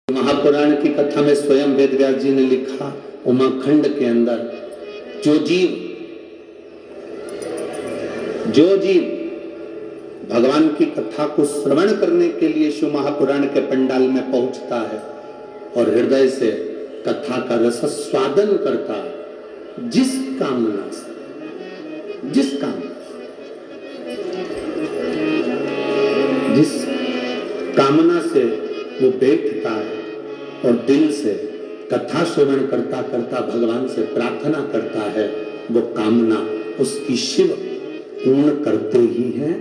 महापुराण की कथा में स्वयं वेद व्यास जी ने लिखा, उमाखंड के अंदर जो जीव भगवान की कथा को श्रवण करने के लिए शिव महापुराण के पंडाल में पहुंचता है और हृदय से कथा का रस स्वादन करता है, जिस कामना से वो बैठता है और दिल से कथा श्रवण करता करता भगवान से प्रार्थना करता है, वो कामना उसकी शिव पूर्ण करते ही हैं,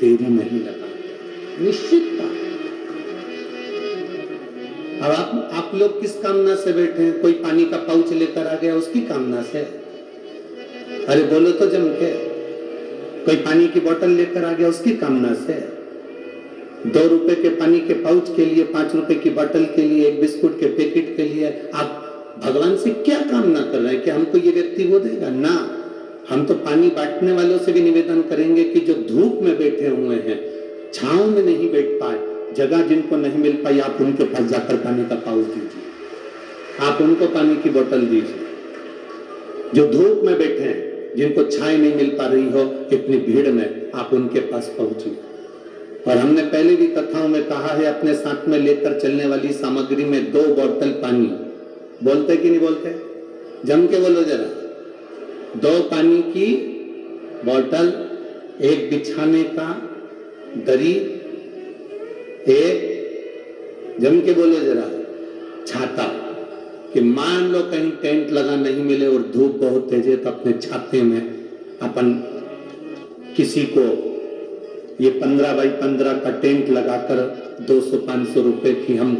देरी नहीं लगाते, निश्चित। अब आप लोग किस कामना से बैठे हैं? कोई पानी का पाउच लेकर आ गया उसकी कामना से? अरे बोलो तो जम के। कोई पानी की बोतल लेकर आ गया उसकी कामना से? 2 रुपए के पानी के पाउच के लिए, 5 रुपए की बोतल के लिए, 1 बिस्कुट के पैकेट के लिए आप भगवान से क्या कामना कर रहे हैं कि हमको ये व्यक्ति वो देगा? ना, हम तो पानी बांटने वालों से भी निवेदन करेंगे कि जो धूप में बैठे हुए हैं, छांव में नहीं बैठ पाए, जगह जिनको नहीं मिल पाई, आप उनके पास जाकर पानी का पाउच दीजिए, आप उनको पानी की बोतल दीजिए। जो धूप में बैठे हैं, जिनको छाया नहीं मिल पा रही हो इतनी भीड़ में, आप उनके पास पहुंचिए। और हमने पहले भी कथाओं में कहा है, अपने साथ में लेकर चलने वाली सामग्री में 2 बोतल पानी, बोलते कि नहीं बोलते? जम के बोलो जरा। 2 पानी की बोतल, 1 बिछाने का दरी, 1 जम के बोलो जरा छाता, कि मान लो कहीं टेंट लगा नहीं मिले और धूप बहुत तेज है, तो अपने छाते में अपन किसी को ये 15 बाई 15 का टेंट लगाकर 200-500 रुपए की हम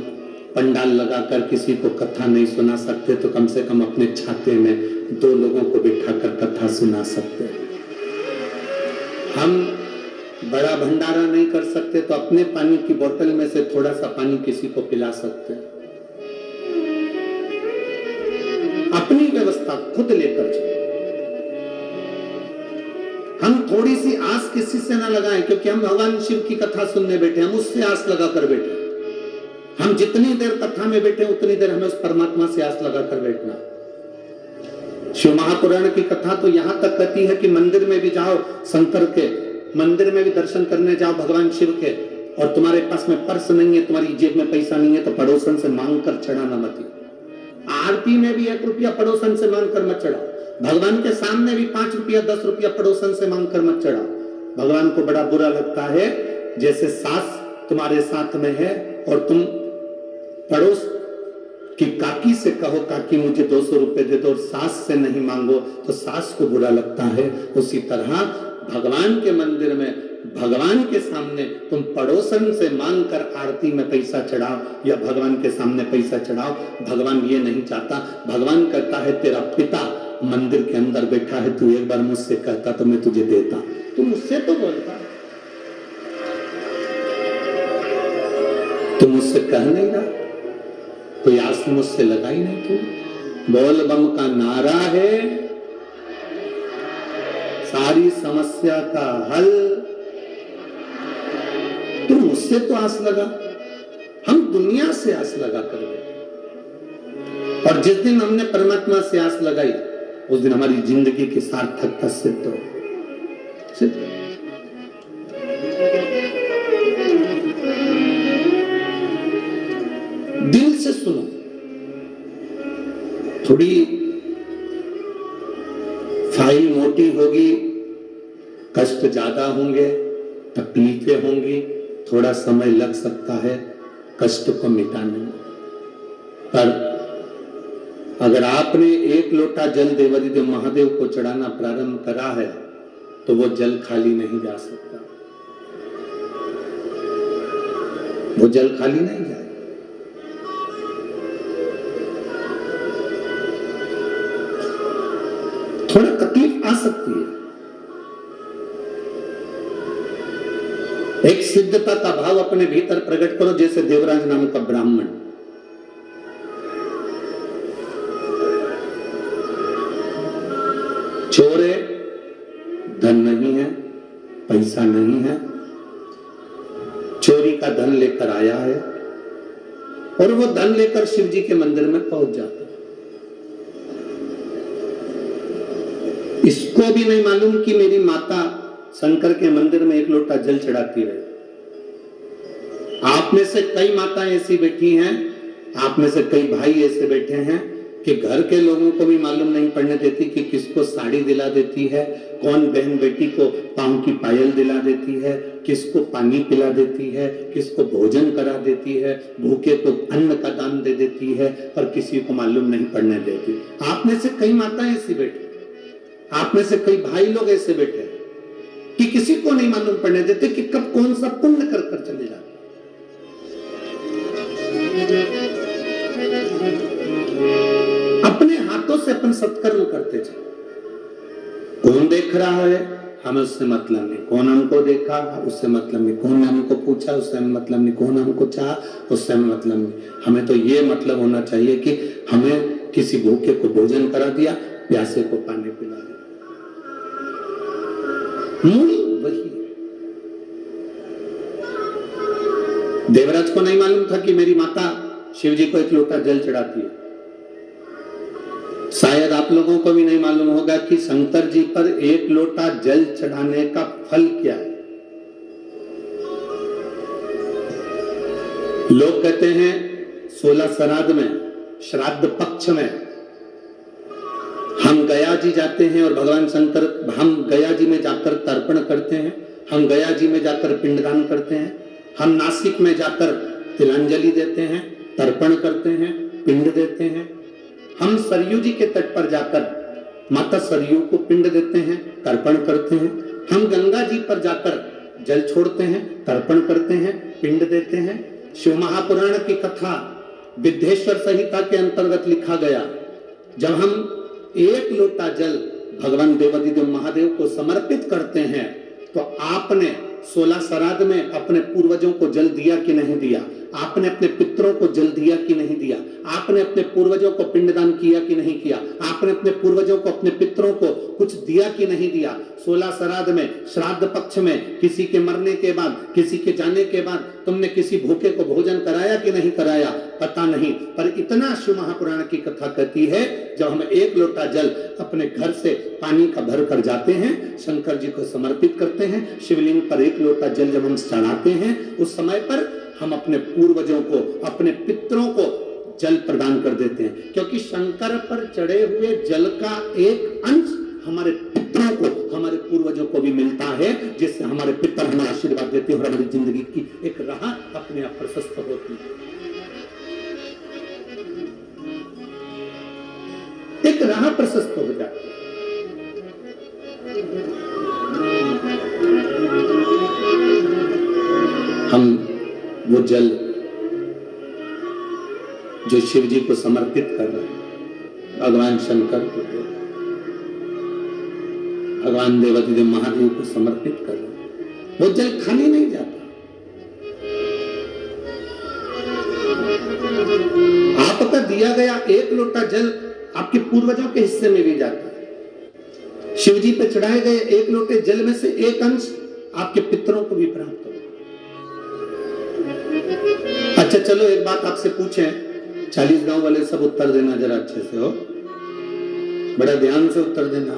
पंडाल लगाकर किसी को कथा नहीं सुना सकते, तो कम से कम अपने छाते में 2 लोगों को बिठाकर कथा सुना सकते हैं। हम बड़ा भंडारा नहीं कर सकते तो अपने पानी की बोतल में से थोड़ा सा पानी किसी को पिला सकते हैं। अपनी व्यवस्था खुद लेकर चलो। हम थोड़ी सी आस किसी से ना लगाएं, क्योंकि हम भगवान शिव की कथा सुनने बैठे, हम उससे आस लगाकर बैठे। हम जितनी देर कथा में बैठे उतनी देर हमें उस परमात्मा से आस लगाकर बैठना। शिव महापुराण की कथा तो यहां तक कहती है कि मंदिर में भी जाओ, शंकर के मंदिर में भी दर्शन करने जाओ भगवान शिव के, और तुम्हारे पास में पर्स नहीं है, तुम्हारी जेब में पैसा नहीं है, तो पड़ोसन से मांग कर चढ़ाना मत। आरती में भी 1 रुपया पड़ोसन से मांग कर मत चढ़ाओ। भगवान के सामने भी 5 रुपया 10 रुपया पड़ोसन से मांग कर मत चढ़ाओ। भगवान को बड़ा बुरा लगता है जैसे सास तुम्हारे साथ में है और तुम पड़ोस की काकी से कहो, काकी मुझे 200 रुपए दे दो, और सास से नहीं मांगो तो सास को बुरा लगता है। उसी तरह भगवान के मंदिर में, भगवान के सामने तुम पड़ोसन से मांग कर आरती में पैसा चढ़ाओ या भगवान के सामने पैसा चढ़ाओ, भगवान ये नहीं चाहता। भगवान कहता है तेरा पिता मंदिर के अंदर बैठा है, तू एक बार मुझसे कहता तो मैं तुझे देता, तू मुझसे तो बोलता, तू मुझसे कह नहीं रहा, कोई आस मुझसे लगा ही नहीं। तू बोल बम का नारा है सारी समस्या का हल, तू मुझसे तो आस लगा। हम दुनिया से आस लगा कर बैठे, और जिस दिन हमने परमात्मा से आस लगाई उस दिन हमारी जिंदगी की सार्थकता सिद्ध हो। दिल से सुनो, थोड़ी फाइल मोटी होगी, कष्ट ज्यादा होंगे, तकलीफें होंगी, थोड़ा समय लग सकता है कष्ट को मिटाने में, पर अगर आपने 1 लोटा जल देवाधिदेव महादेव को चढ़ाना प्रारंभ करा है तो वो जल खाली नहीं जा सकता, वो जल खाली नहीं जाए। थोड़ा तकलीफ आ सकती है, एक सिद्धता का भाव अपने भीतर प्रकट करो, जैसे देवराज नाम का ब्राह्मण चोर है, धन नहीं है, पैसा नहीं है, चोरी का धन लेकर आया है और वो धन लेकर शिव जी के मंदिर में पहुंच जाता। इसको भी नहीं मालूम कि मेरी माता शंकर के मंदिर में एक लोटा जल चढ़ाती रहे। आप में से कई माताएं ऐसी बैठी हैं, आप में से कई भाई ऐसे बैठे हैं कि घर के लोगों को भी मालूम नहीं पड़ने देती कि किसको साड़ी दिला देती है, कौन बहन बेटी को पांव की पायल दिला देती है, किसको पानी पिला देती है, किसको भोजन करा देती है, भूखे को अन्न का दान दे देती है, पर किसी को मालूम नहीं पड़ने देती। आप में से कई माताएं ऐसी बैठी, आप में से कई भाई लोग ऐसे बैठे हैं कि किसी को नहीं मालूम पड़ने देते कि कब कौन सा पुण्य कर कर चले जाते। अपने हाथों से अपन सत्कर्म करते चले। कौन देख रहा है हमें उससे मतलब नहीं, कौन हमको देखा उससे मतलब नहीं, कौन हमको पूछा उससे हमें मतलब नहीं, कौन हमको चाहा उससे हमें मतलब नहीं। हमें तो ये मतलब होना चाहिए कि हमें किसी भूखे को भोजन करा दिया, प्यासे को पानी पिला दिया। मूल वही। देवराज को नहीं मालूम था कि मेरी माता शिव जी को एक लोटा जल चढ़ाती है। शायद आप लोगों को भी नहीं मालूम होगा कि शंकर जी पर एक लोटा जल चढ़ाने का फल क्या है। लोग कहते हैं 16 श्राद्ध में, श्राद्ध पक्ष में हम गया जी जाते हैं और भगवान शंकर, हम गया जी में जाकर तर्पण करते हैं, हम गया जी में जाकर पिंडदान करते हैं, हम नासिक में जाकर तिलांजलि देते हैं, तर्पण करते हैं, पिंड देते हैं, हम सरयू जी के तट पर जाकर माता सरयू को पिंड देते हैं, तर्पण करते हैं, हम गंगा जी पर जाकर जल छोड़ते हैं, तर्पण करते हैं, पिंड देते हैं। शिव महापुराण की कथा विद्धेश्वर संहिता के अंतर्गत लिखा गया, जब हम एक लोटा जल भगवान देवादिदेव महादेव को समर्पित करते हैं तो आपने 16 श्राद्ध में अपने पूर्वजों को जल दिया कि नहीं दिया, आपने अपने पितरों को जल दिया कि नहीं दिया, आपने अपने पूर्वजों को पिंडदान किया कि नहीं किया, आपने अपने पूर्वजों को, अपने पितरों को कुछ दिया कि नहीं दिया। 16 श्राद्ध में, श्राद्ध पक्ष में, किसी के मरने के बाद, किसी के जाने के बाद तुमने किसी भूखे को भोजन कराया कि नहीं कराया, पता नहीं। पर इतना शिव महापुराण की कथा कहती है, जब हम एक लोटा जल अपने घर से पानी का भर कर जाते हैं, शंकर जी को समर्पित करते हैं, शिवलिंग पर एक लोटा जल जब हम चढ़ाते हैं, उस समय पर हम अपने पूर्वजों को, अपने पितरों को जल प्रदान कर देते हैं। क्योंकि शंकर पर चढ़े हुए जल का एक अंश हमारे पितरों को, हमारे पूर्वजों को भी मिलता है, जिससे हमारे पितर हमें आशीर्वाद देते हैं और हमारी जिंदगी की एक राह अपने आप प्रशस्त होती है, एक राह प्रशस्त हो जाती है। हम वो जल जो शिव जी को समर्पित कर रहे हैं, भगवान शंकर को, भगवान देवादिदेव महादेव को समर्पित कर रहे हैं, वो जल खाली नहीं जाता। आपका दिया गया एक लोटा जल आपके पूर्वजों के हिस्से में भी जाता है। शिव जी पे चढ़ाए गए एक लोटे जल में से एक अंश आपके पितरों को भी प्राप्त होगा। अच्छा चलो एक बात आपसे पूछें, 40 गांव वाले सब उत्तर देना जरा अच्छे से, हो बड़ा ध्यान से उत्तर देना।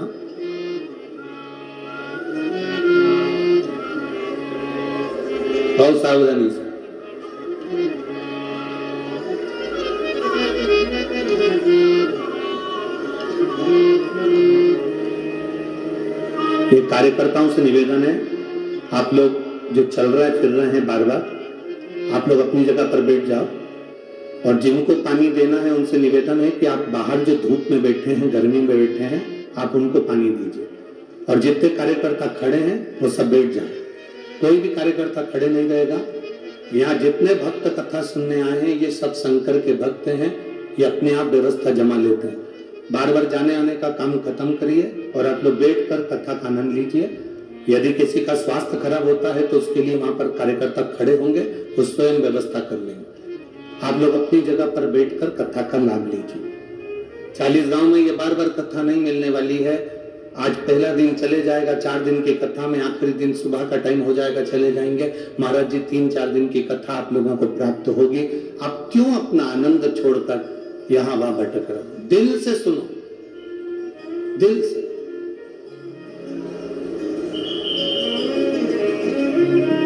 बहुत सावधानी से। ये कार्यकर्ताओं से निवेदन है, आप लोग जो चल रहे फिर रहे हैं बार बार, आप लोग अपनी जगह पर बैठ जाओ, और जिनको पानी देना है उनसे निवेदन है कि आप बाहर जो धूप में बैठे हैं, गर्मी में बैठे हैं, आप उनको पानी दीजिए। और जितने कार्यकर्ता खड़े हैं वो सब बैठ जाए, कोई भी कार्यकर्ता खड़े नहीं रहेगा। यहाँ जितने भक्त कथा सुनने आए हैं ये सब शंकर के भक्त हैं, ये अपने आप व्यवस्था जमा लेते हैं। बार बार जाने आने का काम खत्म करिए और आप लोग बैठ कर कथा का आनंद लीजिए। यदि किसी का स्वास्थ्य खराब होता है तो उसके लिए वहां पर कार्यकर्ता खड़े होंगे, वो स्वयं व्यवस्था कर लेंगे। आप लोग अपनी जगह पर बैठकर कथा का लाभ लीजिए। 40 गांव में ये बार बार कथा नहीं मिलने वाली है, आज पहला दिन चले जाएगा, 4 दिन की कथा में आखिरी दिन सुबह का टाइम हो जाएगा, चले जाएंगे। महाराज जी 3-4 दिन की कथा आप लोगों को प्राप्त होगी। आप क्यों अपना आनंद छोड़कर यहां वहां भटक रहे हो? दिल से सुनो, दिल से।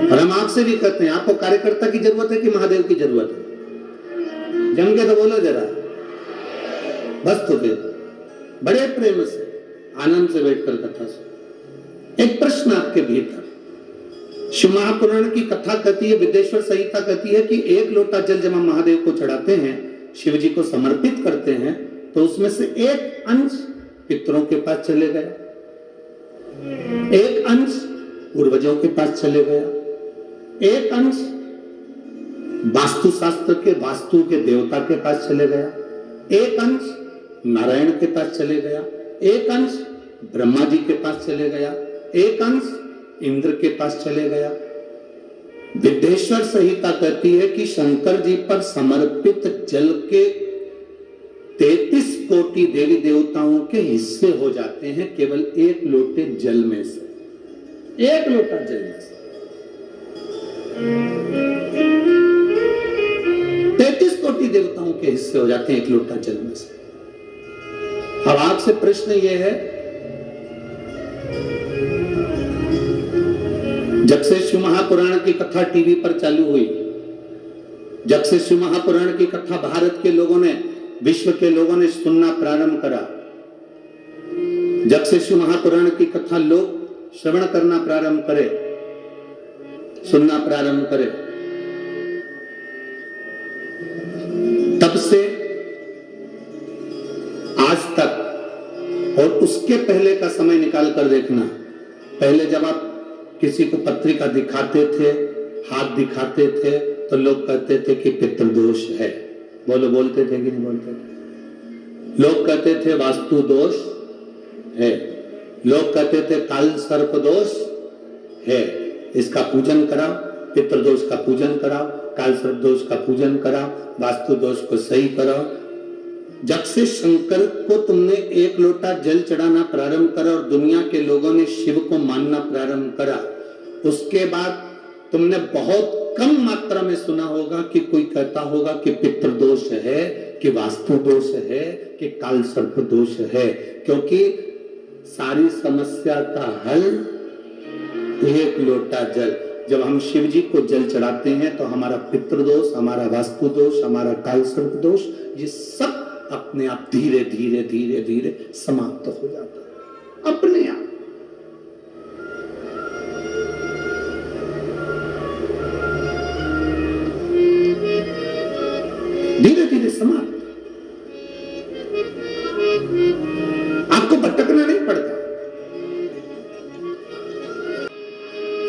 और हम आपसे भी कहते हैं, आपको कार्यकर्ता की जरूरत है कि महादेव की जरूरत है? जम के तो बोलो जरा, बस तो फिर बड़े प्रेम से आनंद से बैठकर कथा सुनो। एक प्रश्न आपके भीतर, शिव महापुराण की कथा कहती है, विदेश्वर संहिता कहती है कि 1 लोटा जल जब हम महादेव को चढ़ाते हैं, शिव जी को समर्पित करते हैं, तो उसमें से 1 अंश पितरों के पास चले गया, 1 अंश पूर्वजों के पास चले गया, 1 अंश वास्तु शास्त्र के वास्तु के देवता के पास चले गया, 1 अंश नारायण के पास चले गया, 1 अंश ब्रह्मा जी के पास चले गया, 1 अंश इंद्र के पास चले गया। विदेश्वर संहिता कहती है कि शंकर जी पर समर्पित जल के 33 कोटि देवी देवताओं के हिस्से हो जाते हैं केवल 1 लोटे जल में से, 1 लोटा जल में से 33 कोटि देवताओं के हिस्से हो जाते हैं 1 लोटा जल में से। अब आपसे प्रश्न यह है, जब से शिव महापुराण की कथा टीवी पर चालू हुई, जब से शिव महापुराण की कथा भारत के लोगों ने, विश्व के लोगों ने सुनना प्रारंभ करा, जब से शिव महापुराण की कथा लोग श्रवण करना प्रारंभ करे, सुनना प्रारंभ करे, तब से आज तक, और उसके पहले का समय निकाल कर देखना, पहले जब आप किसी को पत्रिका दिखाते थे, हाथ दिखाते थे, तो लोग कहते थे कि पितृदोष है। बोलो, बोलते थे कि नहीं बोलते थे? लोग कहते थे वास्तु दोष है, लोग कहते थे काल सर्प दोष है, इसका पूजन कराओ, पितृदोष का पूजन कराओ, काल सर्प दोष का पूजन कराओ, वास्तु दोष को सही कराओ। जब से शंकर को तुमने 1 लोटा जल चढ़ाना प्रारंभ करा और दुनिया के लोगों ने शिव को मानना प्रारंभ करा, उसके बाद तुमने बहुत कम मात्रा में सुना होगा कि कोई कहता होगा कि पितृदोष है, कि वास्तु दोष है, कि काल सर्प दोष है, क्योंकि सारी समस्या का हल 1 लोटा जल। जब हम शिव जी को जल चढ़ाते हैं तो हमारा पितृदोष, हमारा वास्तु दोष, हमारा काल सर्प दोष, ये सब अपने आप धीरे धीरे धीरे धीरे समाप्त हो जाता है, अपने आप। धीरे धीरे समाप्त, आपको भटकना नहीं पड़ता।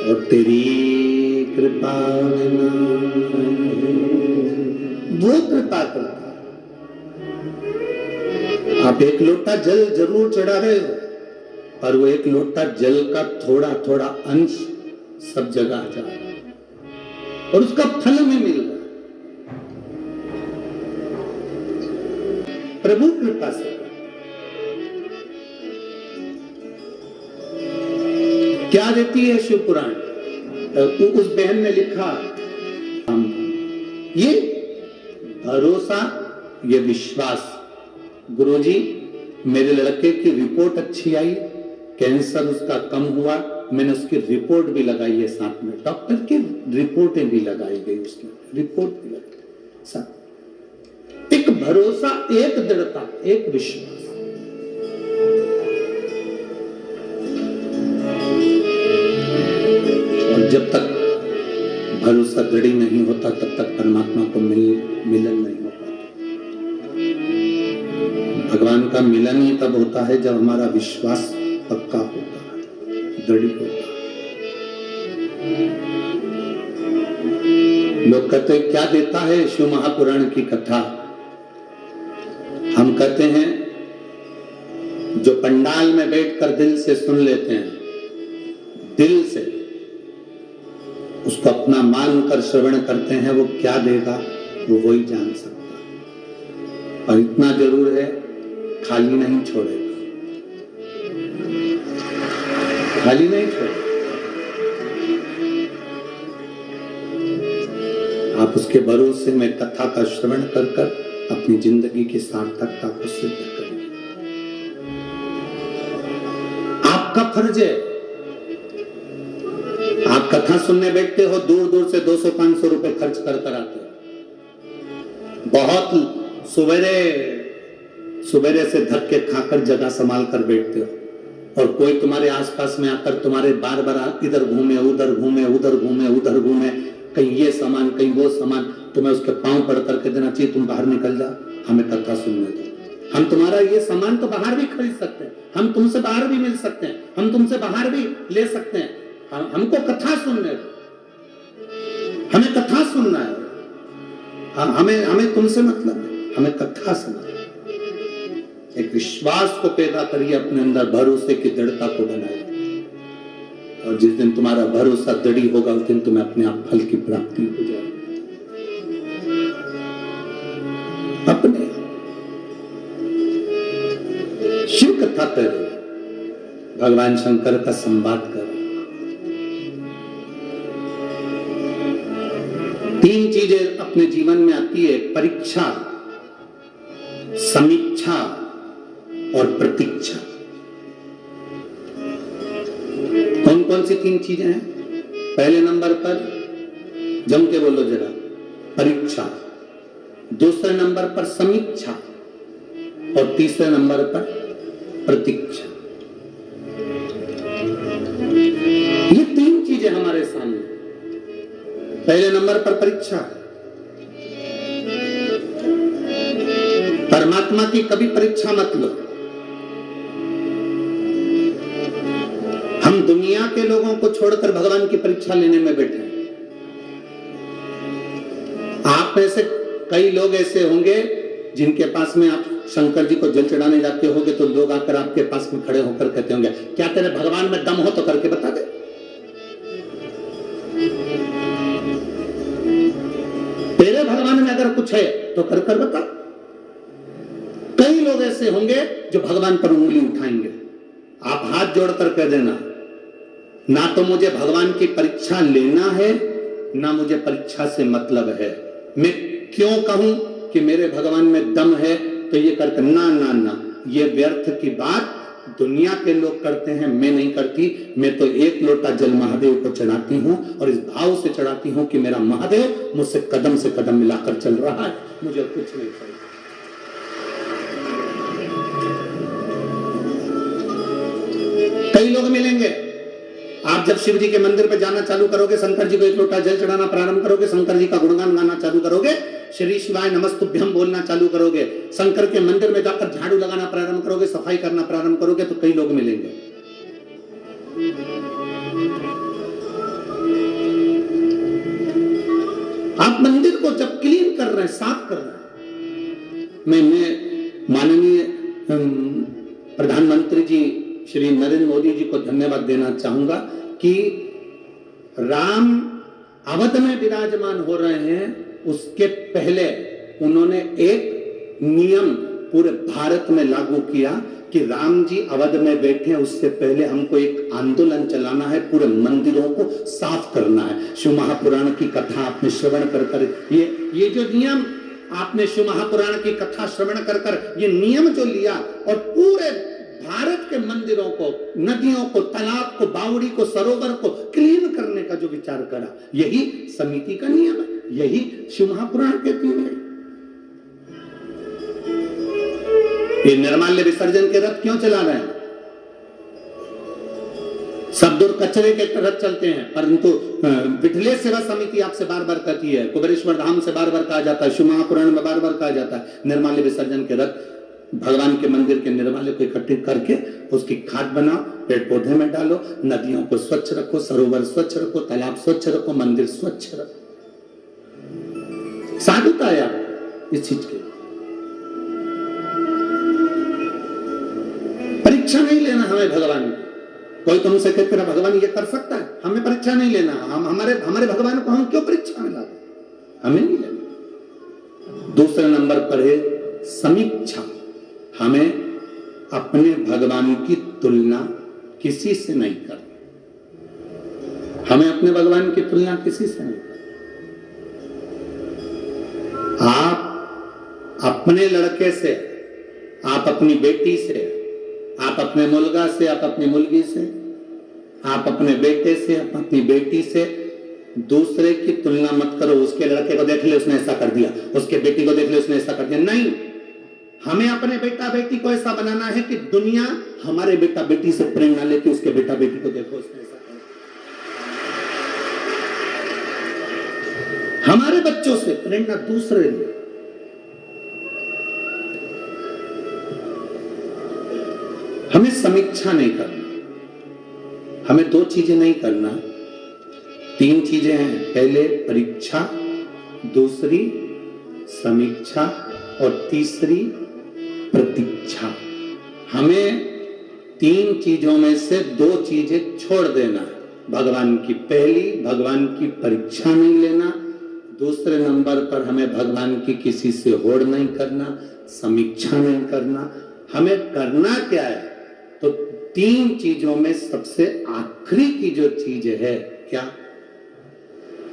और तेरी कृपा वो कृपा करता। आप 1 लोटा जल जरूर चढ़ा रहे हो, पर वो 1 लोटा जल का थोड़ा थोड़ा अंश सब जगह आ जा रहा है और उसका फल हमें मिल रहा है प्रभु कृपा से। क्या देती है शिव पुराण? उस बहन ने लिखा, ये भरोसा, ये विश्वास। गुरुजी, मेरे लड़के की रिपोर्ट अच्छी आई, कैंसर उसका कम हुआ, मैंने उसकी रिपोर्ट भी लगाई है, साथ में डॉक्टर की रिपोर्टें भी लगाई गई, उसकी रिपोर्ट भी लगाई साथ। एक भरोसा, एक दृढ़ता, एक विश्वास। और जब तक भरोसा दृढ़ नहीं होता तब तक परमात्मा को मिलन नहीं हो पाता। भगवान का मिलन ही तब होता है जब हमारा विश्वास पक्का होता है, दृढ़ होता है। लोग कहते हैं क्या देता है शिव महापुराण की कथा? हम कहते हैं जो पंडाल में बैठकर दिल से सुन लेते हैं, दिल से उसको अपना मानकर श्रवण करते हैं, वो क्या देगा वो वही जान सकता है। और इतना जरूर है, खाली नहीं छोड़ेगा। खाली नहीं छोड़े। आप उसके भरोसे में कथा का श्रवण कर कर अपनी जिंदगी की सार्थकता को सिद्ध करें। आपका फर्ज है। आप कथा सुनने बैठते हो, दूर दूर से 200-500 रुपए खर्च कर कर आते हो, बहुत सवेरे से धक्के खाकर जगह संभाल कर बैठते हो, और कोई तुम्हारे आसपास में आकर तुम्हारे बार बार इधर घूमे उधर घूमे उधर घूमे उधर घूमे, कहीं ये सामान कहीं वो सामान, तुम्हें उसके पांव पड़ करके देना चाहिए तुम बाहर निकल जाओ, हमें कथा सुनने दो। हम तुम्हारा ये सामान तो बाहर भी खरीद सकते हैं, हम तुमसे बाहर भी मिल सकते हैं, हम तुमसे बाहर भी ले सकते हैं, हमको कथा सुनने दो, हमें कथा सुनना है। हमें तुमसे मतलब है, हमें कथा सुनना है। एक विश्वास को पैदा करिए अपने अंदर, भरोसे की दृढ़ता को बनाइए, और जिस दिन तुम्हारा भरोसा दृढ़ होगा उस दिन तुम्हें अपने आप फल की प्राप्ति हो जाएगी। अपने शिव कथा करो, भगवान शंकर का संवाद करो। 3 चीजें अपने जीवन में आती है, परीक्षा, समीक्षा और प्रतीक्षा। कौन कौन सी 3 चीजें हैं? पहले नंबर पर जम के बोलो जरा, परीक्षा, दूसरे नंबर पर समीक्षा, और तीसरे नंबर पर प्रतीक्षा। ये 3 चीजें हमारे सामने। पहले नंबर पर परीक्षा। परमात्मा की कभी परीक्षा मत लो। हम दुनिया के लोगों को छोड़कर भगवान की परीक्षा लेने में बैठे हैं। आप में से कई लोग ऐसे होंगे जिनके पास में आप शंकर जी को जल चढ़ाने जाते होंगे तो लोग आकर आपके पास में खड़े होकर कहते होंगे, क्या तेरे भगवान में दम हो तो करके बता दे। तेरे भगवान में अगर कुछ है तो कर कर बता। कई लोग ऐसे होंगे जो भगवान पर उंगली उठाएंगे। आप हाथ जोड़कर कह देना, ना तो मुझे भगवान की परीक्षा लेना है, ना मुझे परीक्षा से मतलब है। मैं क्यों कहूं कि मेरे भगवान में दम है तो ये करके ना ना ना, ये व्यर्थ की बात दुनिया के लोग करते हैं, मैं नहीं करती। मैं तो 1 लोटा जल महादेव को चढ़ाती हूं, और इस भाव से चढ़ाती हूं कि मेरा महादेव मुझसे कदम से कदम मिलाकर चल रहा है, मुझे कुछ नहीं चाहिए। कई लोग मिलेंगे, आप जब शिव जी के मंदिर पर जाना चालू करोगे, शंकर जी को 1 लोटा जल चढ़ाना प्रारंभ करोगे, शंकर जी का गुणगान गाना चालू करोगे, श्री शिवाय नमस्तुभ्यम बोलना चालू करोगे, शंकर के मंदिर में जाकर झाड़ू लगाना प्रारंभ करोगे, सफाई करना प्रारंभ करोगे, तो कई लोग मिलेंगे। आप मंदिर को जब क्लीन कर रहे हैं, साफ कर रहे हैं, मैं माननीय प्रधानमंत्री जी श्री नरेंद्र मोदी जी को धन्यवाद देना चाहूंगा कि राम अवध में विराजमान हो रहे हैं, उसके पहले उन्होंने एक नियम पूरे भारत में लागू किया कि राम जी अवध में बैठे, उससे पहले हमको एक आंदोलन चलाना है, पूरे मंदिरों को साफ करना है। शिव महापुराण की कथा आपने श्रवण कर ये जो नियम आपने शिव महापुराण की कथा श्रवण कर ये नियम जो लिया, और पूरे भारत के मंदिरों को, नदियों को, तालाब को, बावड़ी को, सरोवर को क्लीन करने का जो विचार करा, यही समिति का नियम है, यही शिव महापुराण कहती है। ये निर्माल्य विसर्जन के रथ क्यों चला रहे हैं? सब दूर कचरे के रथ चलते हैं, परंतु विठले सेवा समिति आपसे बार बार कहती है, कुबेरेश्वर धाम से बार बार कहा जाता है, शिव महापुराण में बार बार कहा जाता है, निर्माल्य विसर्जन के रथ भगवान के मंदिर के निर्माल्य को इकट्ठे करके उसकी खाद बनाओ, पेड़ पौधे में डालो, नदियों को स्वच्छ रखो, सरोवर स्वच्छ रखो, तालाब स्वच्छ रखो, मंदिर स्वच्छ रखो। साधुता है इस चीज की। परीक्षा नहीं लेना हमें भगवान की। कोई तुमसे कहते तेरा भगवान ये कर सकता है, हमें परीक्षा नहीं लेना। हम हमारे भगवान को हम क्यों परीक्षा में लाते, हमें नहीं लेना। दूसरे नंबर पर है समीक्षा। हमें अपने भगवान की तुलना किसी से नहीं करनी। हमें अपने भगवान की तुलना किसी से नहीं करनी। आप अपने लड़के से, आप अपनी बेटी से, आप अपने मुलगा से, आप अपनी मुलगी से, आप अपने बेटे से, आप अपनी बेटी से दूसरे की तुलना मत करो। उसके लड़के को देख ले उसने ऐसा कर दिया, उसके बेटी को देख ले उसने ऐसा कर दिया। नहीं, हमें अपने बेटा बेटी को ऐसा बनाना है कि दुनिया हमारे बेटा बेटी से प्रेरणा लेके उसके बेटा बेटी को देखो उसने ऐसा कर दिया। हमारे बच्चों से प्रेरणा दूसरे ले। हमें समीक्षा नहीं करना, हमें दो चीजें नहीं करना, तीन चीजें हैं। पहले परीक्षा, दूसरी समीक्षा और तीसरी प्रतीक्षा। हमें तीन चीजों में से दो चीजें छोड़ देना है। भगवान की पहली, भगवान की परीक्षा नहीं लेना। दूसरे नंबर पर हमें भगवान की किसी से होड़ नहीं करना, समीक्षा नहीं करना। हमें करना क्या है? तो तीन चीजों में सबसे आखिरी की जो चीज है क्या,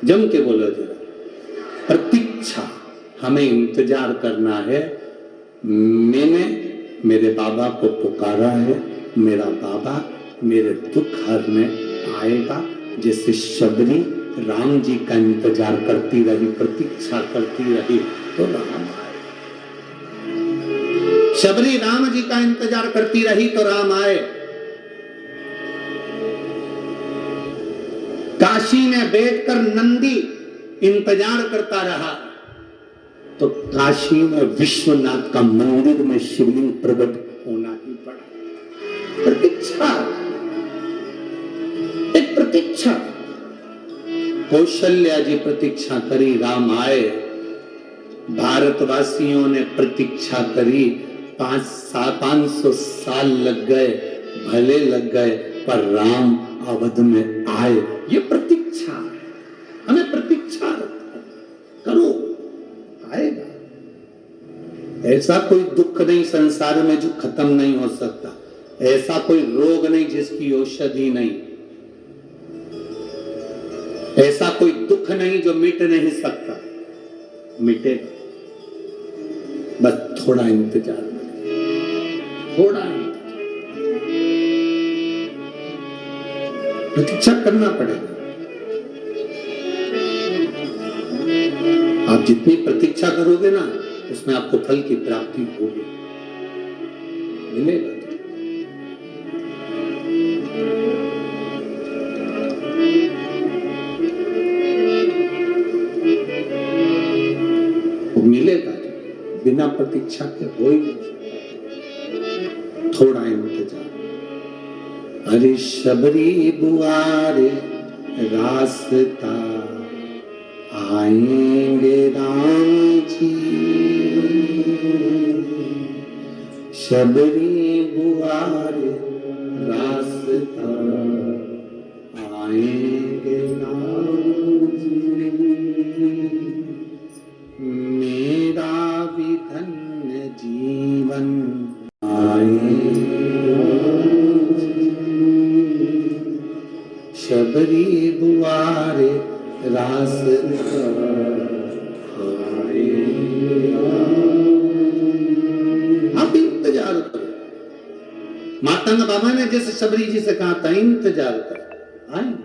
जम के बोलो जरा, प्रतीक्षा। हमें इंतजार करना है। मैंने मेरे बाबा को पुकारा है, मेरा बाबा मेरे दुख हरने आएगा। जैसे शबरी राम जी का इंतजार करती रही, प्रतीक्षा करती रही, तो राम आए। शबरी राम जी का इंतजार करती रही तो राम आए। काशी में बैठकर नंदी इंतजार करता रहा तो काशी में विश्वनाथ का मंदिर में शिवलिंग प्रकट होना ही पड़ा। प्रतीक्षा, एक प्रतीक्षा। कौशल्या जी प्रतीक्षा करी, राम आए। भारतवासियों ने प्रतीक्षा करी, 500 साल लग गए, भले लग गए, पर राम अवध में आए। ये प्रतीक्षा है। हमें प्रतीक्षा करो, आएगा। ऐसा कोई दुख नहीं संसार में जो खत्म नहीं हो सकता, ऐसा कोई रोग नहीं जिसकी औषधि नहीं, ऐसा कोई दुख नहीं जो मिट नहीं सकता। मिटेगा, बस थोड़ा इंतजार, थोड़ा प्रतीक्षा करना पड़ेगा। आप जितनी प्रतीक्षा करोगे ना, उसमें आपको फल की प्राप्ति होगी, मिलेगा। मिलेगा, बिना प्रतीक्षा के हो ही नहीं सकता। थोड़ा इंतजार। अरे शबरी बुआरे रास्ता आएंगे राम जी, शबरी बुआरे रास्ता आएंगे राम जी। मेरा भी धन्य जीवन आएंगे शबरी बुआरे रास्ता आएंगे। आप इंतजार करो। मातंग बाबा ने जैसे शबरी जी से कहा था, इंतजार करो, आएंगे।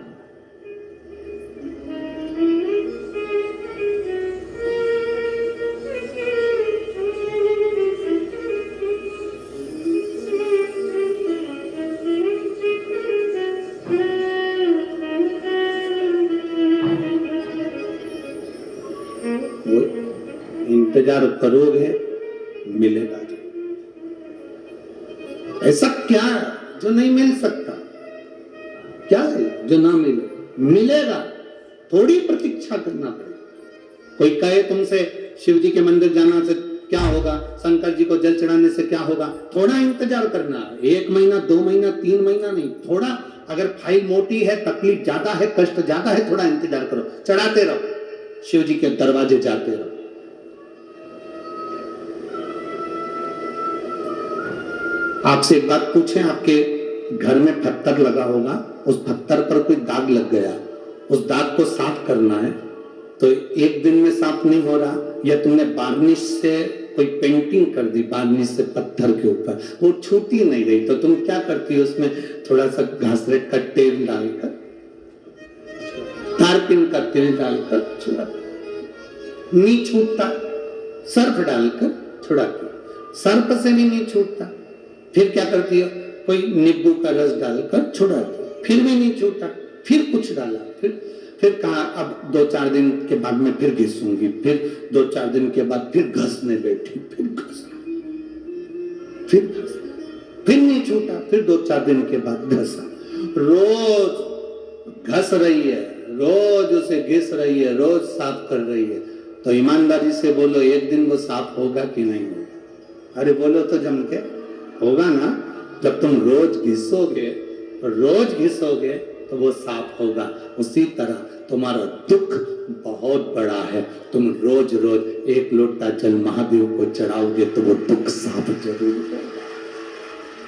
इंतजार करोगे, मिलेगा। ऐसा क्या है जो नहीं मिल सकता? क्या है जो ना मिले? मिलेगा। थोड़ी प्रतीक्षा करना पड़ेगा। कोई कहे तुमसे शिव जी के मंदिर जाना से क्या होगा, शंकर जी को जल चढ़ाने से क्या होगा, थोड़ा इंतजार करना है। 1 महीना, 2 महीना, 3 महीना नहीं, थोड़ा। अगर फाइल मोटी है, तकलीफ ज्यादा है, कष्ट ज्यादा है, थोड़ा इंतजार करो, चढ़ाते रहो, शिव जी के दरवाजे जाते रहो। आपसे एक बात पूछें, आपके घर में पत्थर लगा होगा, उस पत्थर पर कोई दाग लग गया, उस दाग को साफ करना है तो एक दिन में साफ नहीं हो रहा, या तुमने बार्निश से कोई पेंटिंग कर दी, बार्निश से पत्थर के ऊपर, वो छूटी नहीं रही, तो तुम क्या करती हो, उसमें थोड़ा सा घासलेट का तेल डालकर, तारपीन का तेल डालकर छुड़ा, नहीं छूटता, सर्फ डालकर छुड़ाती, सर्फ से भी नहीं छूटता, फिर क्या करती हो, कोई नींबू का रस डालकर छुड़ाती, फिर भी नहीं छूटा, फिर कुछ डाला, फिर कहा अब 2-4 दिन के बाद मैं फिर घिसूंगी, फिर 2-4 दिन के बाद फिर घसने बैठी, फिर घसना, फिर नहीं छूटा, फिर 2-4 दिन के बाद घसा, रोज घस रही है, रोज उसे घिस रही है, रोज साफ कर रही है, तो ईमानदारी से बोलो एक दिन वो साफ होगा कि नहीं होगा? अरे बोलो तो जम के, होगा ना। जब तुम रोज घिसोगे तो वो साफ होगा। उसी तरह तुम्हारा दुख बहुत बड़ा है, तुम रोज रोज 1 लोटा जल महादेव को चढ़ाओगे तो वो दुख साफ जरूर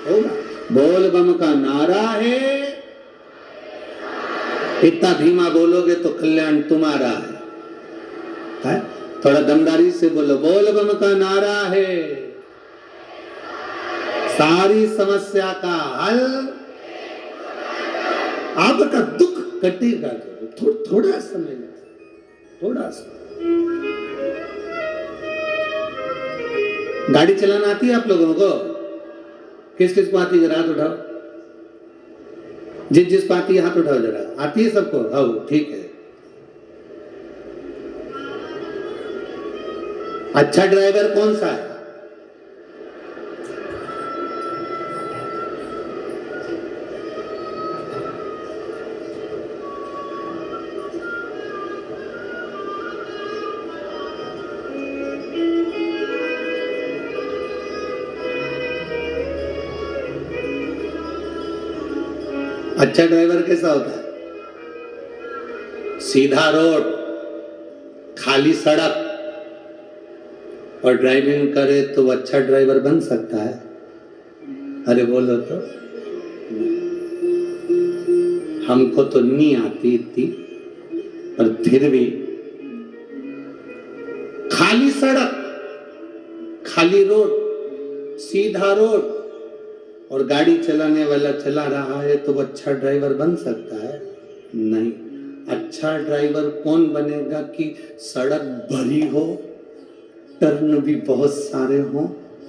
होगा। बोल बम का नारा है, इतना धीमा बोलोगे तो कल्याण तुम्हारा है? थोड़ा दमदारी से बोलो, बोल बम का नारा है, सारी समस्या का हल, आपका दुख कटेगा। थोड़ा समय, थोड़ा समय। गाड़ी चलाना आती है आप लोगों को? किस किस को आती है? जरा हाथ उठाओ। जिस को आती है हाथ उठाओ जरा। आती है सबको? हाँ ठीक है। अच्छा ड्राइवर कौन सा है? अच्छा ड्राइवर कैसा होता है? सीधा रोड, खाली सड़क और ड्राइविंग करे तो अच्छा ड्राइवर बन सकता है? अरे बोलो तो। हमको तो नहीं आती इतनी, पर फिर भी खाली सड़क, खाली रोड, सीधा रोड और गाड़ी चलाने वाला चला रहा है तो वो अच्छा ड्राइवर बन सकता है? नहीं। अच्छा ड्राइवर कौन बनेगा कि सड़क भरी हो, टर्न भी बहुत सारे हो,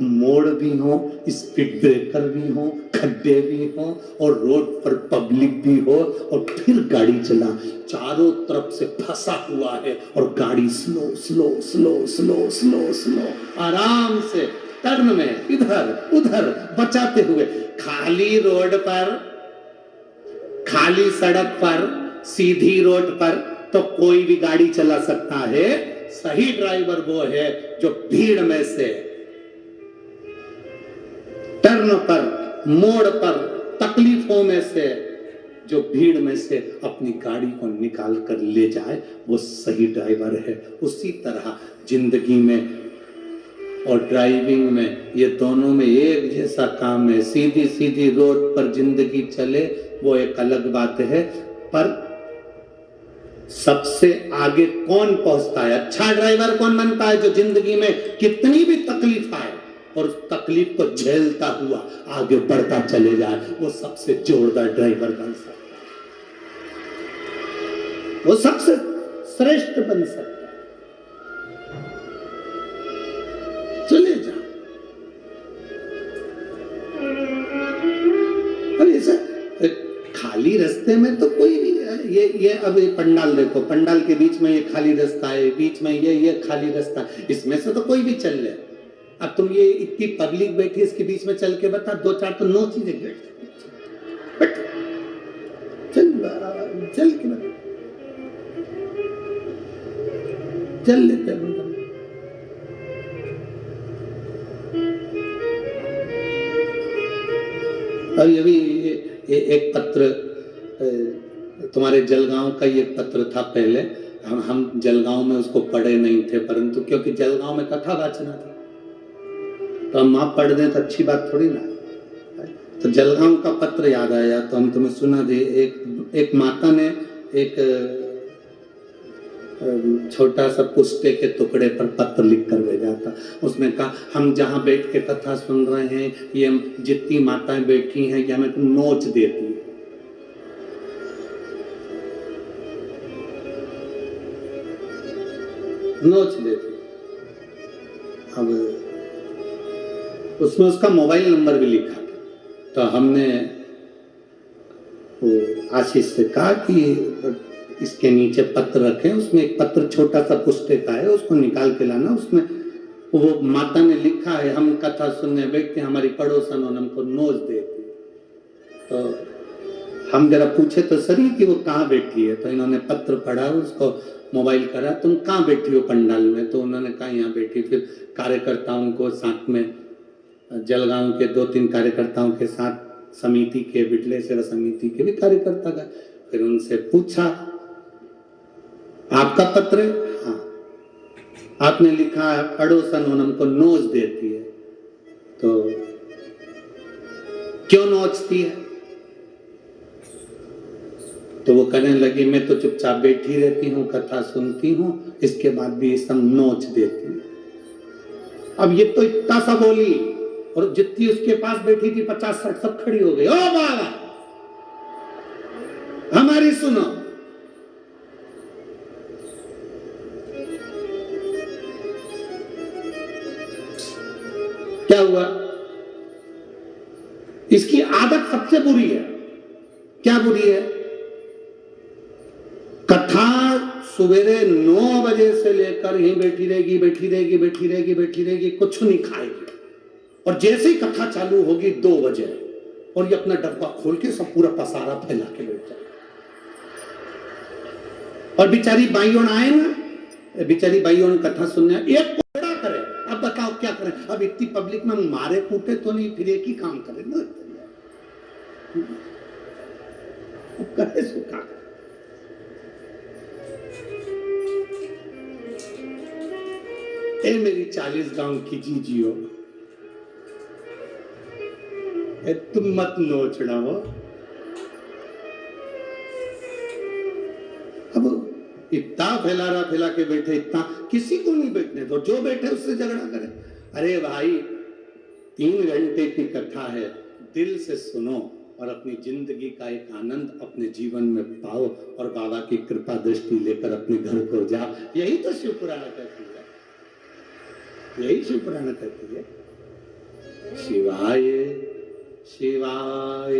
मोड़ भी हो, स्पीड ब्रेकर भी हो, खड्डे भी हो और रोड पर पब्लिक भी हो, और फिर गाड़ी चला, चारों तरफ से फंसा हुआ है और गाड़ी slow slow slow slow slow slow आराम से टर्न में इधर उधर बचाते हुए, खाली रोड पर, खाली सड़क पर, सीधी रोड पर तो कोई भी गाड़ी चला सकता है। सही ड्राइवर वो है जो भीड़ में से, टर्न पर, मोड़ पर, तकलीफों में से, जो भीड़ में से अपनी गाड़ी को निकाल कर ले जाए, वो सही ड्राइवर है। उसी तरह जिंदगी में और ड्राइविंग में, ये दोनों में एक जैसा काम है। सीधी सीधी रोड पर जिंदगी चले वो एक अलग बात है, पर सबसे आगे कौन पहुंचता है? अच्छा ड्राइवर कौन बनता है? जो जिंदगी में कितनी भी तकलीफ आए और उस तकलीफ को झेलता हुआ आगे बढ़ता चले जाए, वो सबसे जोरदार ड्राइवर बन सकता है, वो सबसे श्रेष्ठ बन सकता है। चले जाओ। अरे सर, खाली रास्ते में तो कोई भी, ये अब ये पंडाल देखो, पंडाल के बीच में ये खाली रास्ता है, बीच में ये खाली रास्ता है, इसमें से तो कोई भी चल ले। अब तुम ये इतनी पब्लिक बैठी इसके बीच में चल के बता, 2-4 तो 9 चीजें बैठ चल के बता, चल लेते हैं। और ये भी एक पत्र, तुम्हारे जलगांव का ये पत्र था पहले, हम जलगांव में उसको पढ़े नहीं थे, परंतु क्योंकि जलगांव में कथा वाचना था तो हम वहां पढ़ दें तो अच्छी बात थोड़ी ना। तो जलगांव का पत्र याद आया तो हम तुम्हें सुना दे। एक माता ने एक छोटा सा पुस्ते के टुकड़े पर पत्र लिख कर भेजा था। उसमें कहा हम जहाँ बैठ के कथा सुन रहे हैं, ये जितनी माताएं बैठी हैं ये हमें नोच देती है। नोच देती। अब उसमें उसका मोबाइल नंबर भी लिखा था। तो हमने वो आशीष से कहा कि इसके नीचे पत्र रखें, उसमें एक पत्र छोटा सा पुस्ते का है, उसको निकाल के लाना। उसमें वो माता ने लिखा है, हम कथा सुनने बैठते हमारी पड़ोसन हमको नोच देती। तो हम जरा पूछे तो सही कि वो कहाँ बैठी है। तो इन्होंने पत्र पढ़ा, उसको मोबाइल करा, तुम कहाँ बैठी हो पंडाल में? तो उन्होंने कहा यहाँ बैठी। फिर कार्यकर्ताओं को साथ में, जलगांव के 2-3 कार्यकर्ताओं के साथ, समिति के, बिटलेश्वर समिति के भी कार्यकर्ता गए। फिर उनसे पूछा आपका पत्र है? हाँ। आपने लिखा है पड़ोसन हमको नोच देती है। तो क्यों नोचती है? तो वो कहने लगी मैं तो चुपचाप बैठी रहती हूँ, कथा सुनती हूँ, इसके बाद भी ये सब नोच देती है। अब ये तो इतना सा बोली और जितनी उसके पास बैठी थी 50-60 सब खड़ी हो गई। ओ बाबा हमारी सुनो। क्या हुआ? इसकी आदत सबसे बुरी है। क्या बुरी है? कथा सवेरे 9 बजे से लेकर यहीं बैठी रहेगी, बैठी रहेगी, बैठी रहेगी, बैठी रहेगी, कुछ नहीं खाएगी। और जैसे ही कथा चालू होगी 2 बजे और ये अपना डब्बा खोल के सब पूरा पसारा फैला के बैठ जाए। और बेचारी बाइयों आए ना, बेचारी बाइयों कथा सुनने एक कोड़ा करे। अब बताओ क्या करें? अब इतनी पब्लिक में मारे कूटे तो नहीं, फिर एक ही काम करें ना, करे सुखा। ए मेरी 40 गांव की जीजियो, तुम मत नोचना हो। अब इतना फैला के बैठे, इतना किसी को नहीं बैठने दो, जो बैठे उससे झगड़ा करे। अरे भाई 3 घंटे की कथा है, दिल से सुनो और अपनी जिंदगी का एक आनंद अपने जीवन में पाओ और बाबा की कृपा दृष्टि लेकर अपने घर को जाओ। यही तो शिव पुराण कहती है, यही शिव पुराण कहती है। शिवाय शिवाय।